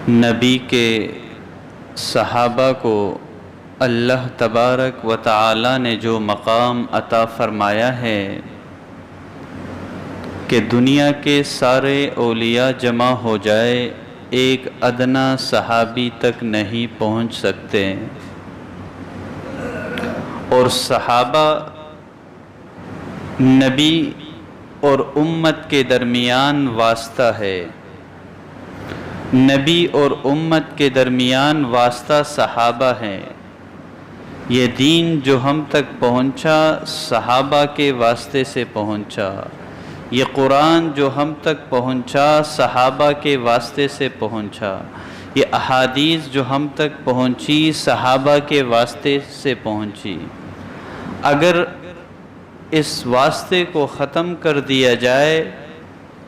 نبی کے صحابہ کو اللہ تبارک و تعالی نے جو مقام عطا فرمایا ہے کہ دنیا کے سارے اولیاء جمع ہو جائے ایک ادنا صحابی تک نہیں پہنچ سکتے، اور صحابہ نبی اور امت کے درمیان واسطہ ہے۔ نبی اور امت کے درمیان واسطہ صحابہ ہیں۔ یہ دین جو ہم تک پہنچا صحابہ کے واسطے سے پہنچا، یہ قرآن جو ہم تک پہنچا صحابہ کے واسطے سے پہنچا، یہ احادیث جو ہم تک پہنچی صحابہ کے واسطے سے پہنچی۔ اگر اس واسطے کو ختم کر دیا جائے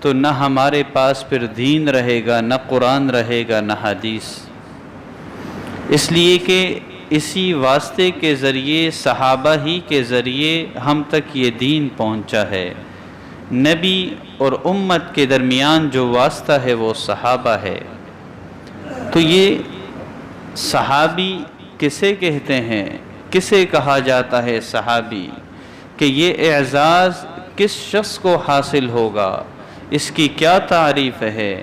تو نہ ہمارے پاس پھر دین رہے گا، نہ قرآن رہے گا، نہ حدیث۔ اس لیے کہ اسی واسطے کے ذریعے، صحابہ ہی کے ذریعے ہم تک یہ دین پہنچا ہے۔ نبی اور امت کے درمیان جو واسطہ ہے وہ صحابہ ہے۔ تو یہ صحابی کسے کہتے ہیں، کسے کہا جاتا ہے صحابی، کہ یہ اعزاز کس شخص کو حاصل ہوگا، اس کی کیا تعریف ہے؟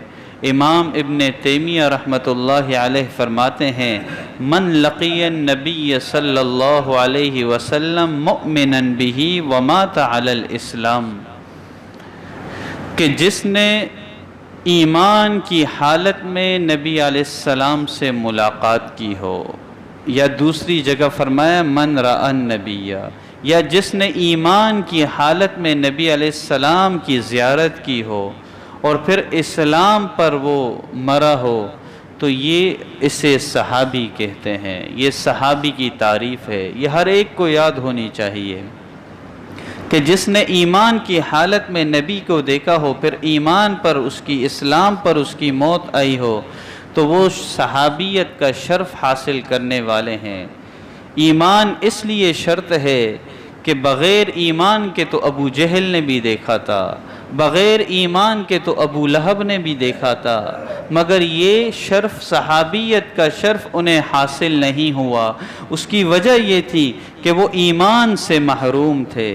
امام ابن تیمیہ رحمۃ اللہ علیہ فرماتے ہیں، من لقی النبی صلی اللہ علیہ وسلم مؤمنا بہ ومات علی الاسلام، کہ جس نے ایمان کی حالت میں نبی علیہ السلام سے ملاقات کی ہو، یا دوسری جگہ فرمایا من رأى النبی، یا جس نے ایمان کی حالت میں نبی علیہ السلام کی زیارت کی ہو اور پھر اسلام پر وہ مرا ہو، تو یہ اسے صحابی کہتے ہیں۔ یہ صحابی کی تعریف ہے، یہ ہر ایک کو یاد ہونی چاہیے کہ جس نے ایمان کی حالت میں نبی کو دیکھا ہو، پھر ایمان پر اس کی، اسلام پر اس کی موت آئی ہو، تو وہ صحابیت کا شرف حاصل کرنے والے ہیں۔ ایمان اس لیے شرط ہے کہ بغیر ایمان کے تو ابو جہل نے بھی دیکھا تھا، بغیر ایمان کے تو ابو لہب نے بھی دیکھا تھا، مگر یہ شرف، صحابیت کا شرف انہیں حاصل نہیں ہوا۔ اس کی وجہ یہ تھی کہ وہ ایمان سے محروم تھے۔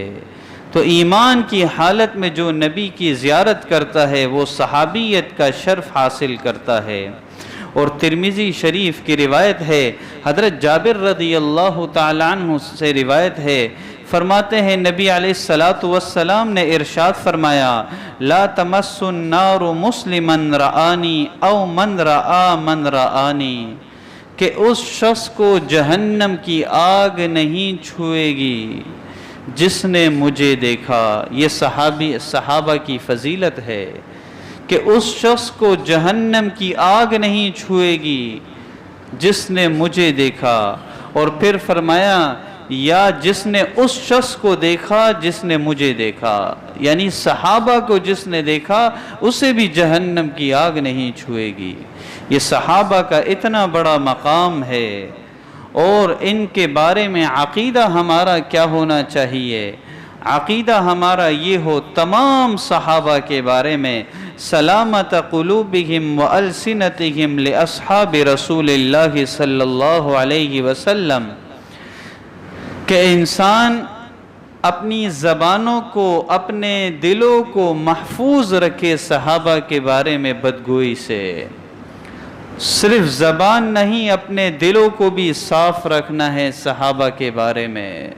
تو ایمان کی حالت میں جو نبی کی زیارت کرتا ہے وہ صحابیت کا شرف حاصل کرتا ہے۔ اور ترمذی شریف کی روایت ہے، حضرت جابر رضی اللہ تعالیٰ عنہ سے روایت ہے، فرماتے ہیں نبی علیہ السلام نے ارشاد فرمایا، لا تمس النار مسلما رآنی او من رآ من رآنی، کہ اس شخص کو جہنم کی آگ نہیں چھوئے گی جس نے مجھے دیکھا۔ یہ صحابہ کی فضیلت ہے کہ اس شخص کو جہنم کی آگ نہیں چھوئے گی جس نے مجھے دیکھا، اور پھر فرمایا یا جس نے اس شخص کو دیکھا جس نے مجھے دیکھا، یعنی صحابہ کو جس نے دیکھا اسے بھی جہنم کی آگ نہیں چھوئے گی۔ یہ صحابہ کا اتنا بڑا مقام ہے، اور ان کے بارے میں عقیدہ ہمارا کیا ہونا چاہیے؟ عقیدہ ہمارا یہ ہو تمام صحابہ کے بارے میں، سلامت قلوبہم والسنتہم لاصحاب رسول اللہ صلی اللہ علیہ وسلم، کہ انسان اپنی زبانوں کو، اپنے دلوں کو محفوظ رکھے صحابہ کے بارے میں بدگوئی سے۔ صرف زبان نہیں، اپنے دلوں کو بھی صاف رکھنا ہے صحابہ کے بارے میں۔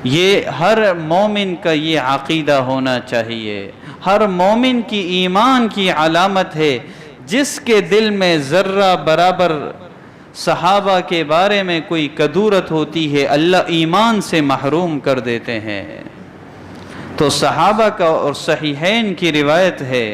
یہ ہر مومن کا یہ عقیدہ ہونا چاہیے۔ ہر مومن کی ایمان کی علامت ہے، جس کے دل میں ذرہ برابر صحابہ کے بارے میں کوئی کدورت ہوتی ہے، اللہ ایمان سے محروم کر دیتے ہیں۔ تو صحابہ کا، اور صحیحین کی روایت ہے،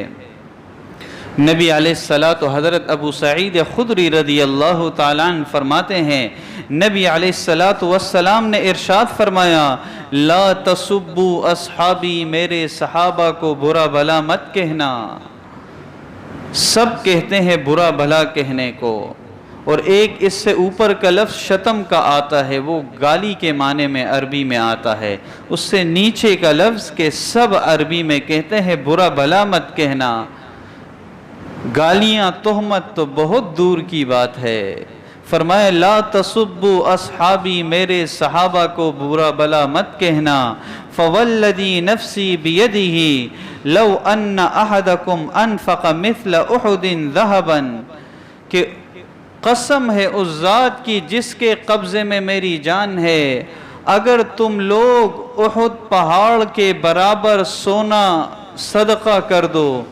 نبی علیہ الصلاۃ حضرت ابو سعید خدری رضی اللہ تعالیٰ عنہ فرماتے ہیں، نبی علیہ الصلاۃ والسلام نے ارشاد فرمایا، لا تسبوا اصحابی، میرے صحابہ کو برا بھلا مت کہنا۔ سب کہتے ہیں برا بھلا کہنے کو، اور ایک اس سے اوپر کا لفظ شتم کا آتا ہے، وہ گالی کے معنی میں عربی میں آتا ہے۔ اس سے نیچے کا لفظ کہ سب عربی میں کہتے ہیں برا بھلا مت کہنا۔ گالیاں تہمت تو بہت دور کی بات ہے۔ فرمایا لا تسبوا اصحابی، میرے صحابہ کو برا بلا مت کہنا، فوالذی نفسی بیدہ لو ان احدکم انفق مثل احد ذہبا، کہ قسم ہے اس ذات کی جس کے قبضے میں میری جان ہے، اگر تم لوگ احد پہاڑ کے برابر سونا صدقہ کر دو،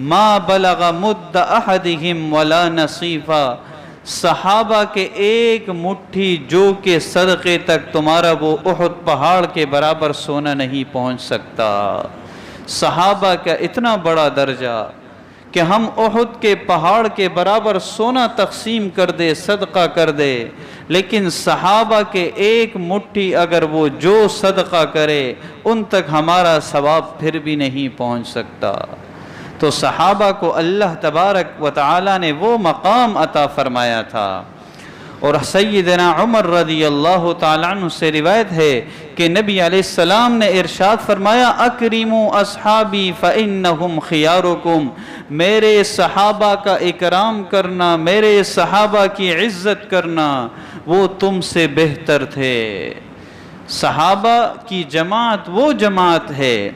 ما بلغ مد احدہم ولا نصیفا، صحابہ کے ایک مٹھی جو کہ صدقے تک تمہارا وہ احد پہاڑ کے برابر سونا نہیں پہنچ سکتا۔ صحابہ کا اتنا بڑا درجہ کہ ہم احد کے پہاڑ کے برابر سونا تقسیم کر دے، صدقہ کر دے، لیکن صحابہ کے ایک مٹھی اگر وہ جو صدقہ کرے ان تک ہمارا ثواب پھر بھی نہیں پہنچ سکتا۔ تو صحابہ کو اللہ تبارک و تعالی نے وہ مقام عطا فرمایا تھا۔ اور سیدنا عمر رضی اللہ تعالیٰ عنہ سے روایت ہے کہ نبی علیہ السلام نے ارشاد فرمایا اکرموا اصحابی فانہم خیارکم، میرے صحابہ کا اکرام کرنا، میرے صحابہ کی عزت کرنا، وہ تم سے بہتر تھے۔ صحابہ کی جماعت وہ جماعت ہے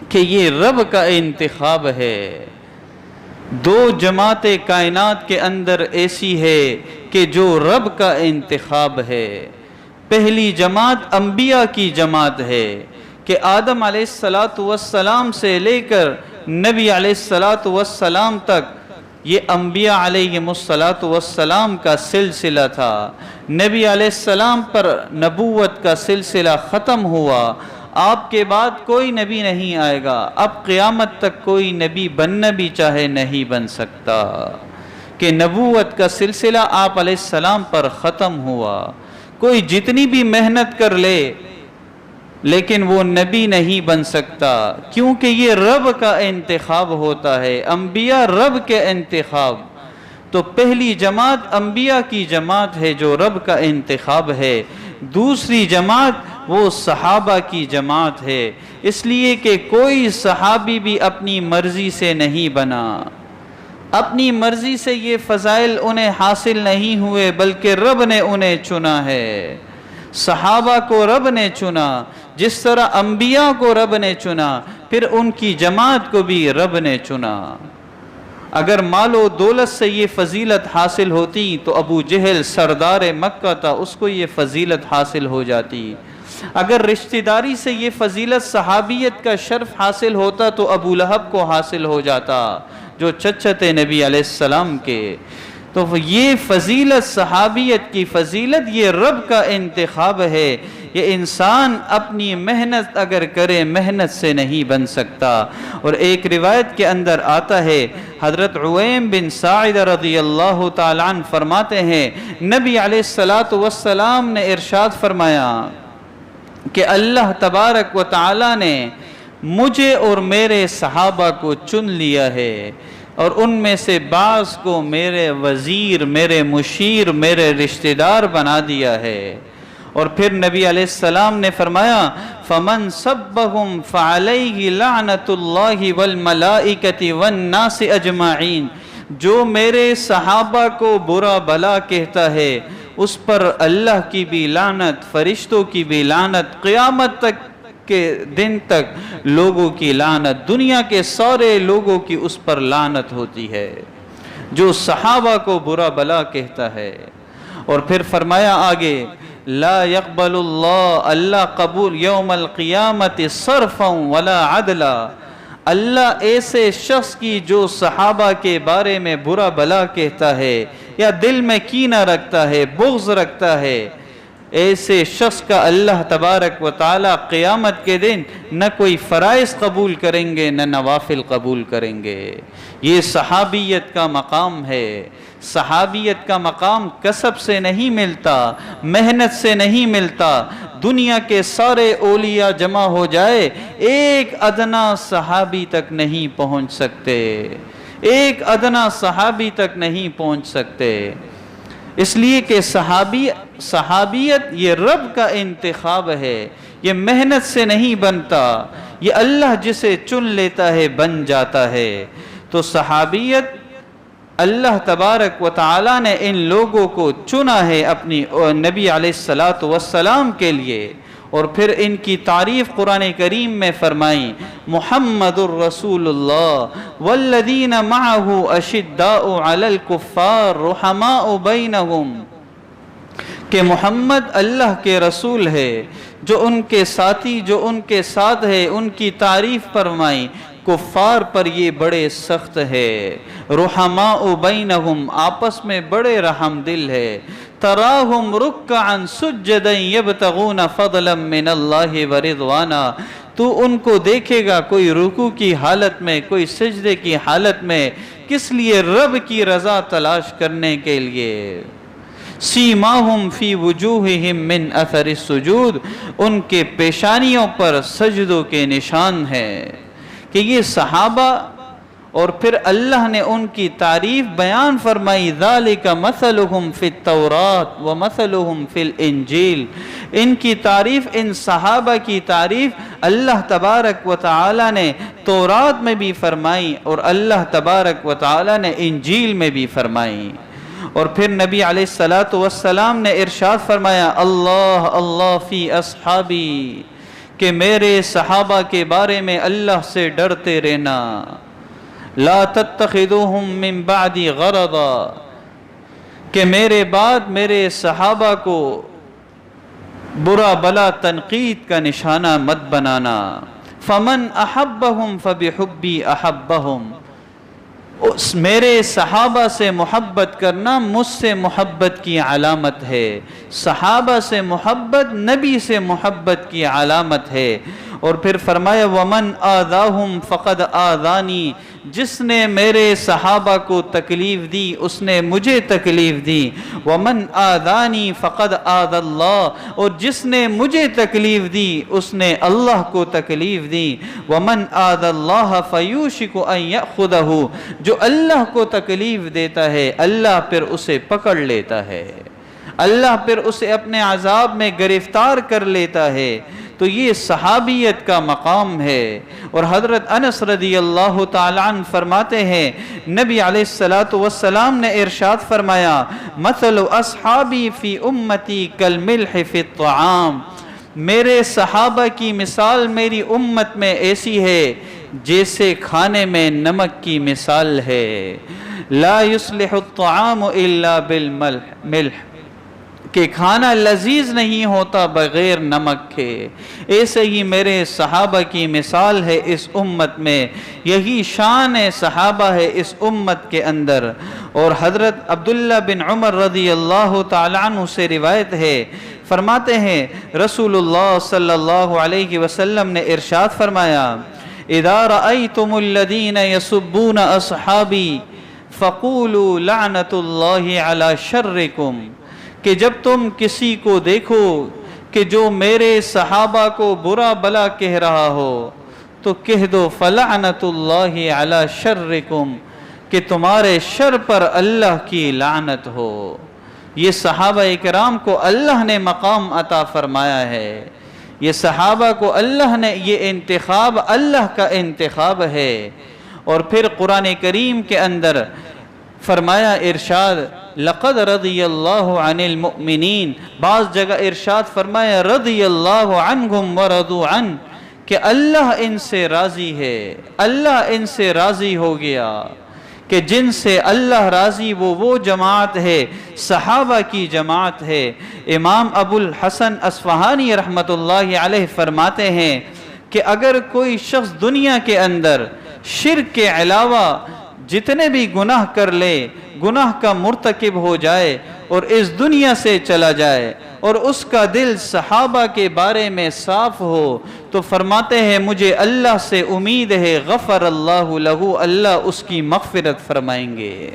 کہ یہ رب کا انتخاب ہے۔ دو جماعت کائنات کے اندر ایسی ہے کہ جو رب کا انتخاب ہے۔ پہلی جماعت انبیاء کی جماعت ہے کہ آدم علیہ السلام سے لے کر نبی علیہ السلام تک یہ انبیاء علیہم السلام کا سلسلہ تھا۔ نبی علیہ السلام پر نبوت کا سلسلہ ختم ہوا، آپ کے بعد کوئی نبی نہیں آئے گا، اب قیامت تک کوئی نبی بننا بھی چاہے نہیں بن سکتا، کہ نبوت کا سلسلہ آپ علیہ السلام پر ختم ہوا۔ کوئی جتنی بھی محنت کر لے لیکن وہ نبی نہیں بن سکتا، کیونکہ یہ رب کا انتخاب ہوتا ہے، انبیاء رب کے انتخاب۔ تو پہلی جماعت انبیاء کی جماعت ہے جو رب کا انتخاب ہے، دوسری جماعت وہ صحابہ کی جماعت ہے، اس لیے کہ کوئی صحابی بھی اپنی مرضی سے نہیں بنا، اپنی مرضی سے یہ فضائل انہیں حاصل نہیں ہوئے، بلکہ رب نے انہیں چنا ہے۔ صحابہ کو رب نے چنا، جس طرح انبیاء کو رب نے چنا، پھر ان کی جماعت کو بھی رب نے چنا۔ اگر مال و دولت سے یہ فضیلت حاصل ہوتی تو ابو جہل سردار مکہ تھا، اس کو یہ فضیلت حاصل ہو جاتی۔ اگر رشتہ داری سے یہ فضیلت صحابیت کا شرف حاصل ہوتا تو ابو لہب کو حاصل ہو جاتا، جو چچا تھے نبی علیہ السلام کے۔ تو یہ فضیلت، صحابیت کی فضیلت، یہ رب کا انتخاب ہے۔ یہ انسان اپنی محنت اگر کرے، محنت سے نہیں بن سکتا۔ اور ایک روایت کے اندر آتا ہے، حضرت عویم بن ساعد رضی اللہ تعالیٰ عنہ فرماتے ہیں، نبی علیہ السلام نے ارشاد فرمایا کہ اللہ تبارک و تعالیٰ نے مجھے اور میرے صحابہ کو چن لیا ہے، اور ان میں سے بعض کو میرے وزیر، میرے مشیر، میرے رشتہ دار بنا دیا ہے۔ اور پھر نبی علیہ السلام نے فرمایا فَمَنْ سَبَّهُمْ فَعَلَيْهِ لَعْنَةُ اللَّهِ وَالْمَلَائِكَةِ وَالنَّاسِ أَجْمَعِينَ، جو میرے صحابہ کو برا بلا کہتا ہے اس پر اللہ کی بھی لعنت، فرشتوں کی بھی لعنت، قیامت تک کے دن تک لوگوں کی لعنت، دنیا کے سارے لوگوں کی اس پر لعنت ہوتی ہے جو صحابہ کو برا بلا کہتا ہے۔ اور پھر فرمایا آگے لا يقبل اللہ قبول یوم القیامت صرفا ولا عدلا، اللہ ایسے شخص کی جو صحابہ کے بارے میں برا بلا کہتا ہے یا دل میں کینہ رکھتا ہے، بغض رکھتا ہے، ایسے شخص کا اللہ تبارک و تعالی قیامت کے دن نہ کوئی فرائض قبول کریں گے، نہ نوافل قبول کریں گے۔ یہ صحابیت کا مقام ہے۔ صحابیت کا مقام کسب سے نہیں ملتا، محنت سے نہیں ملتا۔ دنیا کے سارے اولیاء جمع ہو جائے، ایک ادنا صحابی تک نہیں پہنچ سکتے، ایک ادنا صحابی تک نہیں پہنچ سکتے۔ اس لیے کہ صحابیت یہ رب کا انتخاب ہے، یہ محنت سے نہیں بنتا، یہ اللہ جسے چن لیتا ہے بن جاتا ہے۔ تو صحابیت اللہ تبارک و تعالی نے ان لوگوں کو چنا ہے اپنی نبی علیہ الصلاۃ والسلام کے لیے، اور پھر ان کی تعریف قرآن کریم میں فرمائی، محمد الرسول اللہ والذین معہ اشداء علی الکفار رحماء بینہم، کہ محمد اللہ کے رسول ہے، جو ان کے ساتھی، جو ان کے ساتھ ہے، ان کی تعریف فرمائی، کفار پر یہ بڑے سخت ہے، رحماء بینہم، آپس میں بڑے رحم دل ہے، تراہم رکعا سجدا یبتغون فضلا من اللہ ورضوانا، تو ان کو دیکھے گا کوئی رکوع کی حالت میں، کوئی سجدے کی حالت میں، کس لیے؟ رب کی رضا تلاش کرنے کے لیے۔ سیماہم فی وجوہہم من اثر السجود، ان کے پیشانیوں پر سجدوں کے نشان ہیں، کہ یہ صحابہ، اور پھر اللہ نے ان کی تعریف بیان فرمائی، ذالک مثلہم فی التوراۃ ومثلہم فی الانجیل، ان کی تعریف، ان صحابہ کی تعریف اللہ تبارک و تعالی نے تورات میں بھی فرمائی، اور اللہ تبارک و تعالی نے انجیل میں بھی فرمائی۔ اور پھر نبی علیہ الصلاۃ والسلام نے ارشاد فرمایا، اللہ اللہ فی اصحابی، کہ میرے صحابہ کے بارے میں اللہ سے ڈرتے رہنا، لا تتخذوہم من بعدی غرضا، کہ میرے بعد میرے صحابہ کو برا بلا تنقید کا نشانہ مت بنانا، فمن احبہم فبحبی احبہم، میرے صحابہ سے محبت کرنا مجھ سے محبت کی علامت ہے، صحابہ سے محبت نبی سے محبت کی علامت ہے۔ اور پھر فرمایا، وَمَنْ آذَاهُمْ فَقَدْ آذَانِي، جس نے میرے صحابہ کو تکلیف دی اس نے مجھے تکلیف دی، وَمَنْ آذَانِي فَقَدْ آذَى اللَّهُ، اور جس نے مجھے تکلیف دی اس نے اللہ کو تکلیف دی، وَمَنْ آذَى اللَّهَ فَيُوشِكُ أَنْ يَأْخُذَهُ، جو اللہ کو تکلیف دیتا ہے اللہ پھر اسے پکڑ لیتا ہے، اللہ پھر اسے اپنے عذاب میں گرفتار کر لیتا ہے۔ تو یہ صحابیت کا مقام ہے۔ اور حضرت انس رضی اللہ تعالیٰ عنہ فرماتے ہیں، نبی علیہ السلام نے ارشاد فرمایا، مثل اصحابی فی امتی کالملح فی الطعام، میرے صحابہ کی مثال میری امت میں ایسی ہے جیسے کھانے میں نمک کی مثال ہے، لا یصلح الطعام الا بالملح، کہ کھانا لذیذ نہیں ہوتا بغیر نمک کے، ایسے ہی میرے صحابہ کی مثال ہے اس امت میں، یہی شان صحابہ ہے اس امت کے اندر۔ اور حضرت عبداللہ بن عمر رضی اللہ تعالیٰ عنہ سے روایت ہے، فرماتے ہیں رسول اللہ صلی اللہ علیہ وسلم نے ارشاد فرمایا، اذا رأیتم الذین یسبون اصحابی فقولوا لعنت اللہ علی شرکم، کہ جب تم کسی کو دیکھو کہ جو میرے صحابہ کو برا بلا کہہ رہا ہو تو کہہ دو فلعنت اللہ علی شرکم، کہ تمہارے شر پر اللہ کی لعنت ہو۔ یہ صحابہ اکرام کو اللہ نے مقام عطا فرمایا ہے، یہ صحابہ کو اللہ نے، یہ انتخاب اللہ کا انتخاب ہے۔ اور پھر قرآن کریم کے اندر فرمایا ارشاد، لقد رضی اللہ عن المؤمنین، بعض جگہ ارشاد فرمایا رضی اللہ عنہم ورضوا عنہ، کہ اللہ ان سے راضی ہے، اللہ ان سے راضی ہو گیا، کہ جن سے اللہ راضی وہ جماعت ہے، صحابہ کی جماعت ہے۔ امام ابو الحسن اصفہانی رحمۃ اللہ علیہ فرماتے ہیں کہ اگر کوئی شخص دنیا کے اندر شرک کے علاوہ جتنے بھی گناہ کر لے، گناہ کا مرتکب ہو جائے اور اس دنیا سے چلا جائے اور اس کا دل صحابہ کے بارے میں صاف ہو، تو فرماتے ہیں مجھے اللہ سے امید ہے غفر اللہ لہو، اللہ اس کی مغفرت فرمائیں گے۔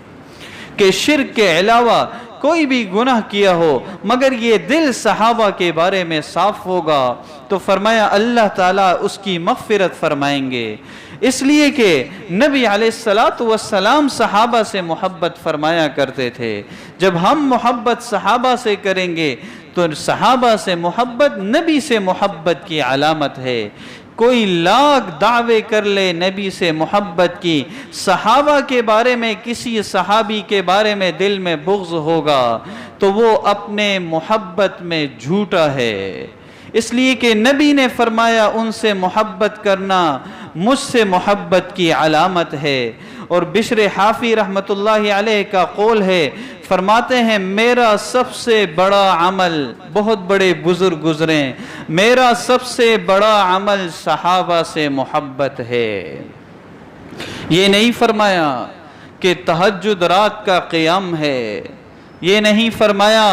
کہ شرک کے علاوہ کوئی بھی گناہ کیا ہو مگر یہ دل صحابہ کے بارے میں صاف ہوگا تو فرمایا اللہ تعالیٰ اس کی مغفرت فرمائیں گے۔ اس لیے کہ نبی علیہ الصلاۃ والسلام صحابہ سے محبت فرمایا کرتے تھے. جب ہم محبت صحابہ سے کریں گے تو صحابہ سے محبت نبی سے محبت کی علامت ہے. کوئی لاکھ دعوے کر لے نبی سے محبت کی، صحابہ کے بارے میں کسی صحابی کے بارے میں دل میں بغض ہوگا تو وہ اپنے محبت میں جھوٹا ہے. اس لیے کہ نبی نے فرمایا ان سے محبت کرنا مجھ سے محبت کی علامت ہے. اور بشر حافی رحمت اللہ علیہ کا قول ہے، فرماتے ہیں میرا سب سے بڑا عمل، بہت بڑے بزرگ گزرے، میرا سب سے بڑا عمل صحابہ سے محبت ہے. یہ نہیں فرمایا کہ تہجد رات کا قیام ہے، یہ نہیں فرمایا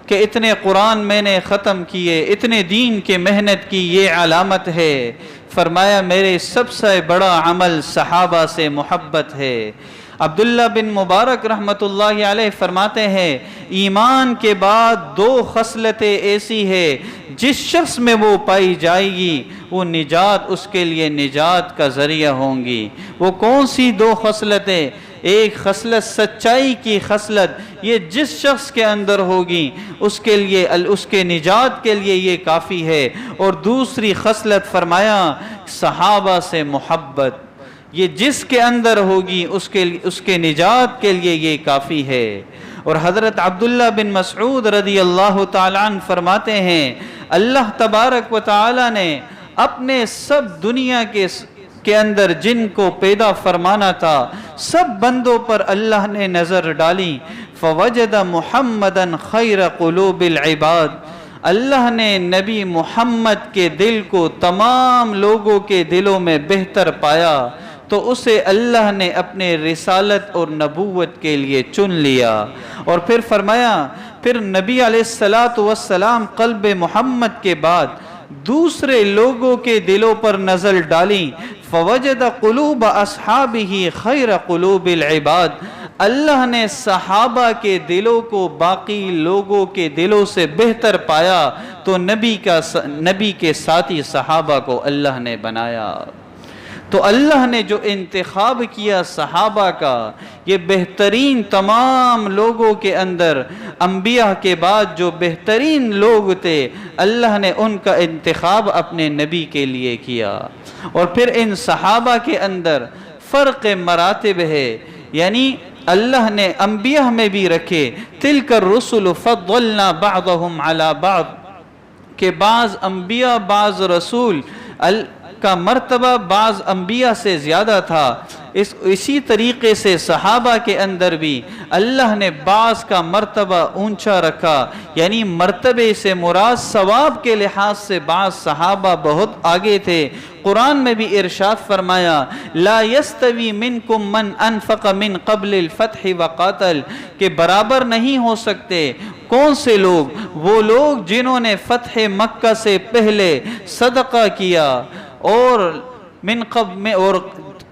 کہ اتنے قرآن میں نے ختم کیے، اتنے دین کے محنت کی یہ علامت ہے. فرمایا میرے سب سے بڑا عمل صحابہ سے محبت ہے. عبداللہ بن مبارک رحمت اللہ علیہ فرماتے ہیں ایمان کے بعد دو خصلتیں ایسی ہے جس شخص میں وہ پائی جائے گی وہ نجات، اس کے لیے نجات کا ذریعہ ہوں گی. وہ کون سی دو خصلتیں؟ ایک خصلت سچائی کی خصلت، یہ جس شخص کے اندر ہوگی اس کے لیے، اس کے نجات کے لیے یہ کافی ہے. اور دوسری خصلت فرمایا صحابہ سے محبت، یہ جس کے اندر ہوگی اس کے نجات کے لیے یہ کافی ہے. اور حضرت عبداللہ بن مسعود رضی اللہ تعالیٰ عنہ فرماتے ہیں اللہ تبارک و تعالیٰ نے اپنے سب دنیا کے اندر جن کو پیدا فرمانا تھا سب بندوں پر اللہ نے نظر ڈالی. فوجد محمدًا خیر قلوب العباد، اللہ نے نبی محمد کے دل کو تمام لوگوں کے دلوں میں بہتر پایا تو اسے اللہ نے اپنے رسالت اور نبوت کے لیے چن لیا. اور پھر فرمایا پھر نبی علیہ السلام قلب محمد کے بعد دوسرے لوگوں کے دلوں پر نظر ڈالی. فوجد قلوب اصحابہ خیر قلوب العباد، اللہ نے صحابہ کے دلوں کو باقی لوگوں کے دلوں سے بہتر پایا تو نبی کے ساتھی صحابہ کو اللہ نے بنایا. تو اللہ نے جو انتخاب کیا صحابہ کا، یہ بہترین تمام لوگوں کے اندر انبیاء کے بعد جو بہترین لوگ تھے اللہ نے ان کا انتخاب اپنے نبی کے لیے کیا. اور پھر ان صحابہ کے اندر فرق مراتب ہے، یعنی اللہ نے انبیاء میں بھی رکھے تلک الرسل فضلنا بعضهم على بعض، کہ بعض انبیاء بعض رسول کا مرتبہ بعض انبیاء سے زیادہ تھا. اسی طریقے سے صحابہ کے اندر بھی اللہ نے بعض کا مرتبہ اونچا رکھا، یعنی مرتبے سے مراد ثواب کے لحاظ سے بعض صحابہ بہت آگے تھے. قرآن میں بھی ارشاد فرمایا لا یستوی منکم من انفق من قبل الفتح وقاتل، کہ برابر نہیں ہو سکتے کون سے لوگ؟ وہ لوگ جنہوں نے فتح مکہ سے پہلے صدقہ کیا اور من قبل میں اور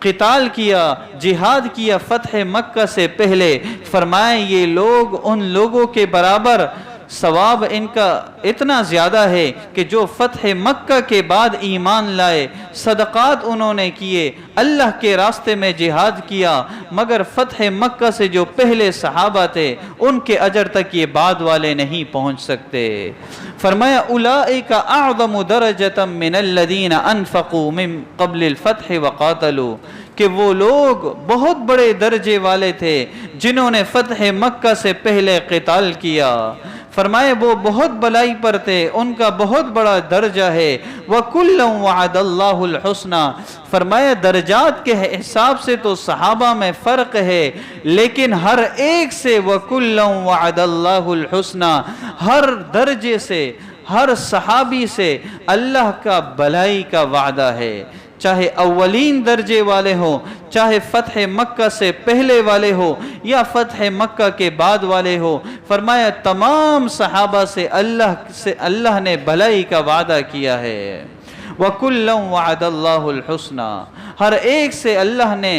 قتال کیا، جہاد کیا فتح مکہ سے پہلے. فرمائے یہ لوگ ان لوگوں کے برابر ثواب ان کا اتنا زیادہ ہے کہ جو فتح مکہ کے بعد ایمان لائے، صدقات انہوں نے کیے، اللہ کے راستے میں جہاد کیا، مگر فتح مکہ سے جو پہلے صحابہ تھے ان کے اجر تک یہ بعد والے نہیں پہنچ سکتے. فرمایا اولئک اعظم درجۃ من الذین انفقوا من قبل الفتح وقاتلوا، کہ وہ لوگ بہت بڑے درجے والے تھے جنہوں نے فتح مکہ سے پہلے قتال کیا. فرمائے وہ بہت بلائی پر تھے، ان کا بہت بڑا درجہ ہے. وَكُلًّا وَعَدَ اللَّهُ الْحُسْنَى، فرمایا درجات کے حساب سے تو صحابہ میں فرق ہے لیکن ہر ایک سے وَكُلًّا وَعَدَ اللَّهُ الْحُسْنَى، ہر درجے سے ہر صحابی سے اللہ کا بھلائی کا وعدہ ہے. چاہے اولین درجے والے ہوں، چاہے فتح مکہ سے پہلے والے ہو یا فتح مکہ کے بعد والے ہو، فرمایا تمام صحابہ سے اللہ نے بھلائی کا وعدہ کیا ہے. وَكُلًّا وَعَدَ اللَّهُ الْحُسْنَى، ہر ایک سے اللہ نے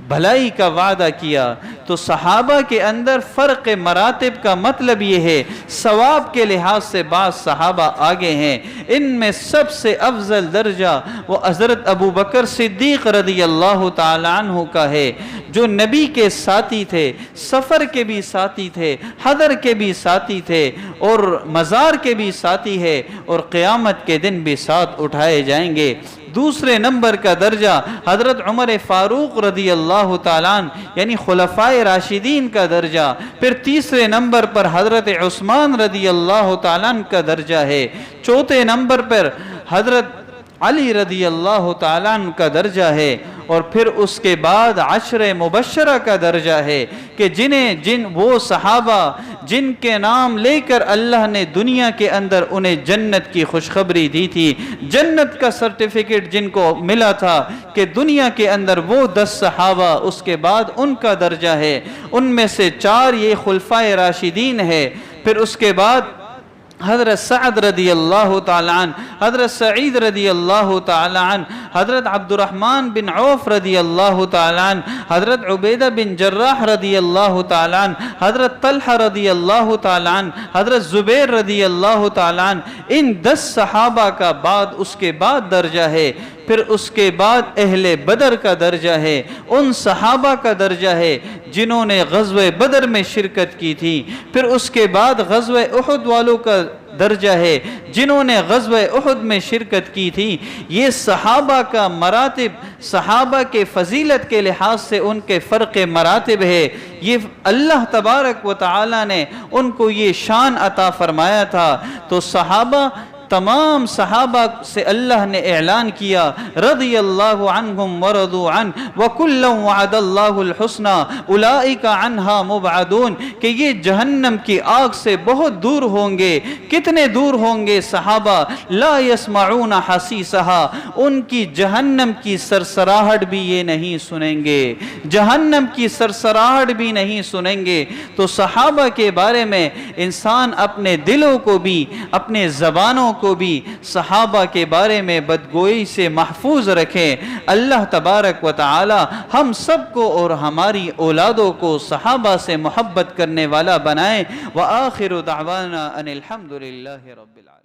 بھلائی کا وعدہ کیا۔ تو صحابہ کے اندر فرق مراتب کا مطلب یہ ہے، ثواب کے لحاظ سے بعض صحابہ آگے ہیں، ان میں سب سے افضل درجہ وہ حضرت ابو بکر صدیق رضی اللہ تعالی عنہ کا ہے، جو نبی کے ساتھی تھے، سفر کے بھی ساتھی تھے، حضر کے بھی ساتھی تھے، اور مزار کے بھی ساتھی ہے، اور قیامت کے دن بھی ساتھ اٹھائے جائیں گے۔ دوسرے نمبر کا درجہ حضرت عمر فاروق رضی اللہ تعالیٰ عنہ یعنی خلفائے راشدین کا درجہ، پھر تیسرے نمبر پر حضرت عثمان رضی اللہ تعالیٰ عنہ کا درجہ ہے، چوتھے نمبر پر حضرت علی رضی اللہ تعالیٰ عنہ کا درجہ ہے، اور پھر اس کے بعد عشر مبشرہ کا درجہ ہے کہ وہ صحابہ جن کے نام لے کر اللہ نے دنیا کے اندر انہیں جنت کی خوشخبری دی تھی، جنت کا سرٹیفکیٹ جن کو ملا تھا کہ دنیا کے اندر وہ 10 صحابہ، اس کے بعد ان کا درجہ ہے، ان میں سے 4 یہ خلفائے راشدین ہے، پھر اس کے بعد حضرت سعد رضی اللہ تعالی عنہ، حضرت سعید رضی اللہ تعالی عنہ، حضرت عبد الرحمن بن عوف رضی اللہ تعالی عنہ، حضرت عبیدہ بن جراح رضی اللہ تعالی عنہ، حضرت طلحہ رضی اللہ تعالی عنہ، حضرت زبیر رضی اللہ تعالی عنہ، ان 10 صحابہ کا بعد اس کے بعد درجہ ہے، پھر اس کے بعد اہل بدر کا درجہ ہے، ان صحابہ کا درجہ ہے جنہوں نے غزوہ بدر میں شرکت کی تھی، پھر اس کے بعد غزوہ احد والوں کا درجہ ہے جنہوں نے غزوہ احد میں شرکت کی تھی۔ یہ صحابہ کا مراتب، صحابہ کے فضیلت کے لحاظ سے ان کے فرق مراتب ہے، یہ اللہ تبارک و تعالی نے ان کو یہ شان عطا فرمایا تھا۔ تو صحابہ، تمام صحابہ سے اللہ نے اعلان کیا رضی اللہ عنہم ورضوا عنہ وکلا وعد اللہ الحسنى اولئک عنہا مبعدون، کہ یہ جہنم کی آگ سے بہت دور ہوں گے۔ کتنے دور ہوں گے صحابہ؟ لا يسمعون حسیسها، ان کی جہنم کی سرسراہٹ بھی یہ نہیں سنیں گے، جہنم کی سرسراہٹ بھی نہیں سنیں گے۔ تو صحابہ کے بارے میں انسان اپنے دلوں کو بھی، اپنے زبانوں کو بھی صحابہ کے بارے میں بدگوئی سے محفوظ رکھیں۔ اللہ تبارک و تعالی ہم سب کو اور ہماری اولادوں کو صحابہ سے محبت کرنے والا بنائے۔ وآخر دعوانا ان الحمد للہ رب العالمین۔